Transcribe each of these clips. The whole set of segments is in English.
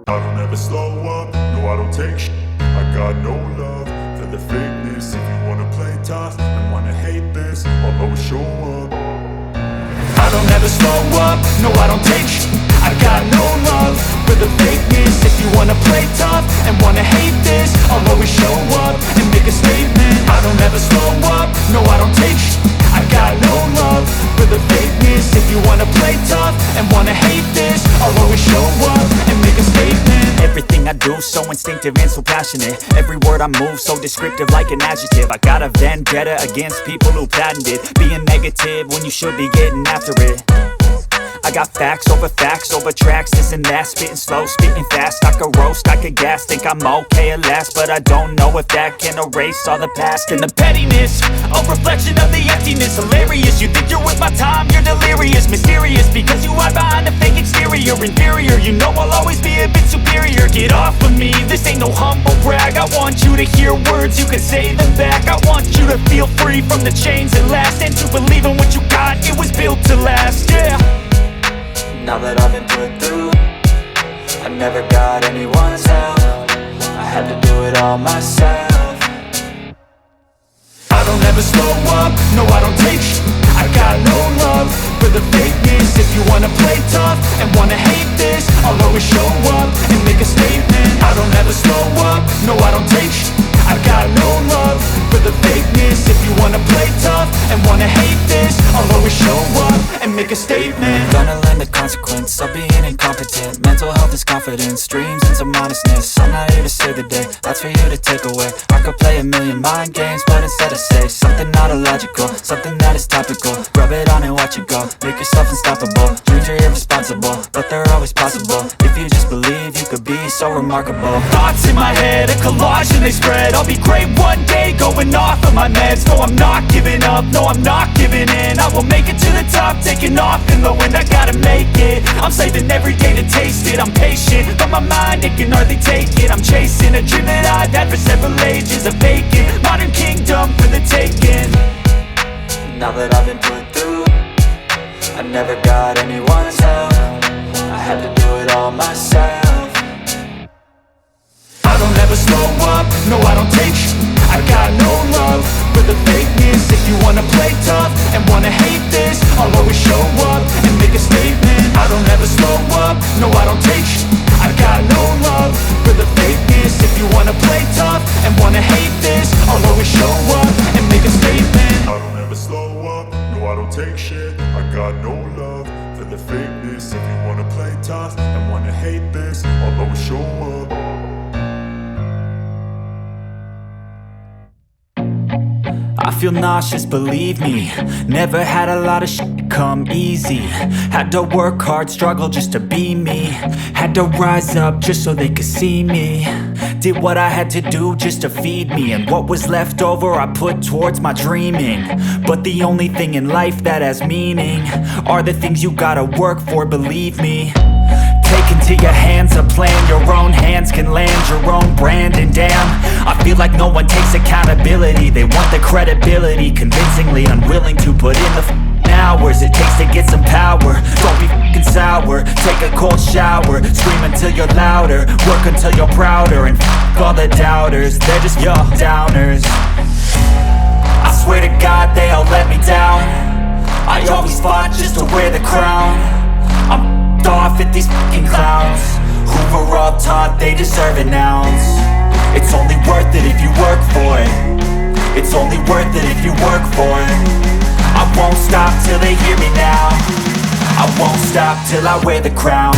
I don't ever slow up, no I don't take shit. I got no love for the fakeness. If you wanna play tough and wanna hate this, I'll always show up. I don't ever slow up, no I don't take shit. I got no love for the fakeness. If you wanna play tough and wanna hate this, I'll always show up and make a statement. I don't ever slow up, no I don't take shit. I got no love for the fakeness. If you wanna play tough and wanna hate this, I'll always show up and make a statement. Everything I do so instinctive and so passionate. Every word I move so descriptive like an adjective. I got a vendetta against people who patented being negative when you should be getting after it. I got facts over tracks, this and that. Spitting slow, spitting fast. I could roast, I could gas. Think I'm okay at last, but I don't know if that can erase all the past. And the pettiness, a reflection of the emptiness. Hilarious, you think you're with my time, you're delirious. Mysterious, because you hide behind a fake exterior. Inferior, you know I'll always be a bit superior. Get off of me, this ain't no humble brag. I want you to hear words, you can say them back. I want you to feel free from the chains that last, and to believe in what you got, it was built to last, yeah. Now that I've been put through, I never got anyone's help. I had to do it all myself. I don't ever slow up, no I don't take shit. I got no love for the fakeness. If you wanna play tough and wanna hate this, I'll always show up and make a statement. I don't ever slow up, no I don't take shit. I got no love for the fakeness. If you wanna play tough and wanna hate this, I'll always show up and make a statement. Gonna learn the consequence of being incompetent. Mental health is confidence, dreams and some honestness. I'm not here to save the day, that's for you to take away. I could play a million mind games, but instead I say something not illogical, something that is topical. Rub it on and watch it go, make yourself unstoppable. Dreams are irresponsible, but they're always possible. If you just believe, you could be so remarkable. Thoughts in my head, a collage and they spread. I'll be great one day, going off of my meds. No, I'm not giving up, no, I'm not giving in. I will make it to the top, taking off in the wind. I gotta make it, I'm saving every day to taste it. I'm patient, but my mind, it can hardly take it. I'm chasing a dream that I've had for several ages. A vacant, modern kingdom for the taking. Now that I've been put through, I never got anyone's help. I had to do it all myself. I don't ever slow up, no I don't take shit. I got no love for the fakeness. If you wanna play tough and wanna hate this, I'll always show up and make a statement. I don't ever slow up, no I don't take shit. I got no love for the fakeness. If you wanna play tough and wanna hate this, I'll always show up and make a statement. I don't ever slow up, no I don't take shit. I got no love for the fakeness. If you wanna play tough and wanna hate this, I'll always show up. I feel nauseous, believe me. Never had a lot of shit come easy. Had to work hard, struggle just to be me. Had to rise up just so they could see me. Did what I had to do just to feed me, and what was left over I put towards my dreaming. But the only thing in life that has meaning are the things you gotta work for, believe me. Take into your hands a plan, your own hands can land your own brand. And damn, I feel like no one takes accountability. They want the credibility, convincingly unwilling to put in the hours it takes to get some power. Don't be f***ing sour, take a cold shower. Scream until you're louder, work until you're prouder. And f*** all the doubters, they're just your downers. I swear to God they all let me down. I always fought just to wear the crown. I'm off at these fucking clowns who were all taught they deserve an ounce. It's only worth it if you work for it. It's only worth it if you work for it. I won't stop till they hear me now. I won't stop till I wear the crown.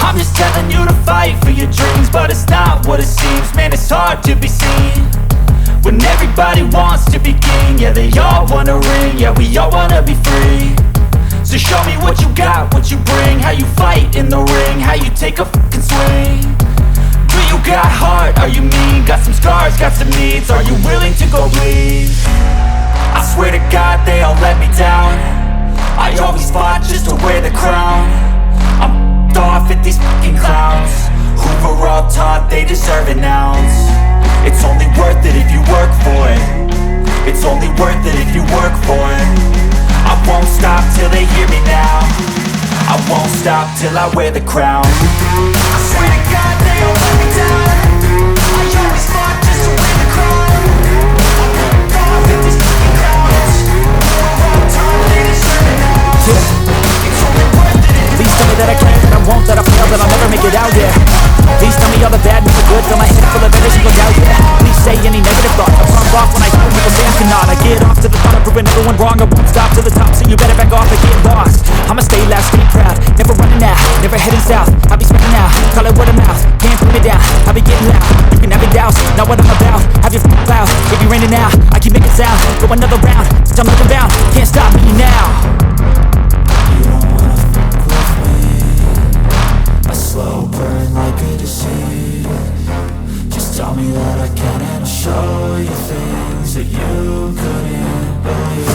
I'm just telling you to fight for your dreams, but it's not what it seems. Man, it's hard to be seen when everybody wants to be king. Yeah, they all wanna ring, yeah, we all wanna be free. So show me what you got, what you bring, how you fight in the ring, how you take a fucking swing. Do you got heart, are you mean? Got some scars, got some needs, are you willing to go bleed? I swear to God they all let me down. I always fought just to wear the crown. I'm off at these fucking clowns who were all taught they deserve an ounce. It's only worth it if you work for it. It's only worth it if you work for it. I won't stop till they hear me now. I won't stop till I wear the crown. I swear to God they all let me down. I always fought just to wear the crown. I'm off at these fucking clowns who were all taught they deserve an ounce. It's only worth it. Please tell me that I can't, that I won't, that I fail, that I'll never make it out, yeah. Please tell me all the bad, not the good, fill my head full of every single doubt, yeah. Please say any negative thought, I pump off when I hear people say I cannot. I get off to the thought of proving everyone wrong, I won't stop to the top, so you better back off and get lost. I'ma stay loud, stay proud, never running out, never heading south. I'll be spinning out, call it word of mouth, can't put me down, I'll be getting loud. You can have your doubts, not what I'm about, have your f***ing clouds, it be raining now, I keep making sound, go another round, since I'm looking bound, can't stop me now. Slow burn like a disease. Just tell me that I can and I'll show you things that you couldn't believe.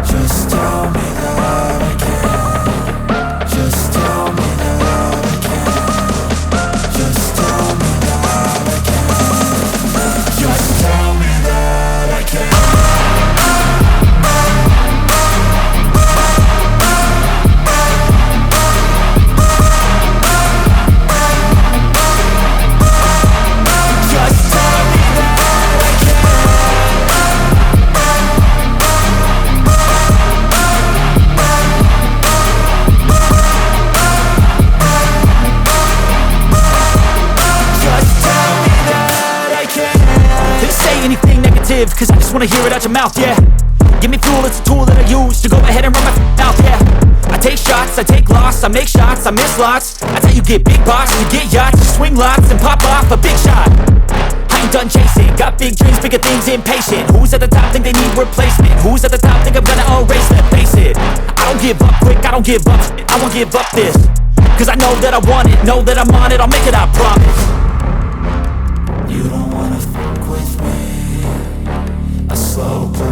Just tell me that I can. Just tell me that I can. Just tell me that I can. Just tell me that I can. Cause I just wanna hear it out your mouth, yeah. Give me fuel, it's a tool that I use to go ahead and run my mouth, yeah. I take shots, I take loss, I make shots, I miss lots. That's how you get big box, you get yachts, you swing lots and pop off a big shot. I ain't done chasing, got big dreams, bigger things, impatient. Who's at the top think they need replacement? Who's at the top think I'm gonna erase them? Face it, I don't give up quick, I don't give up shit, I won't give up this. Cause I know that I want it, know that I'm on it, I'll make it, I promise. You don't wanna fuck with me. A slow burn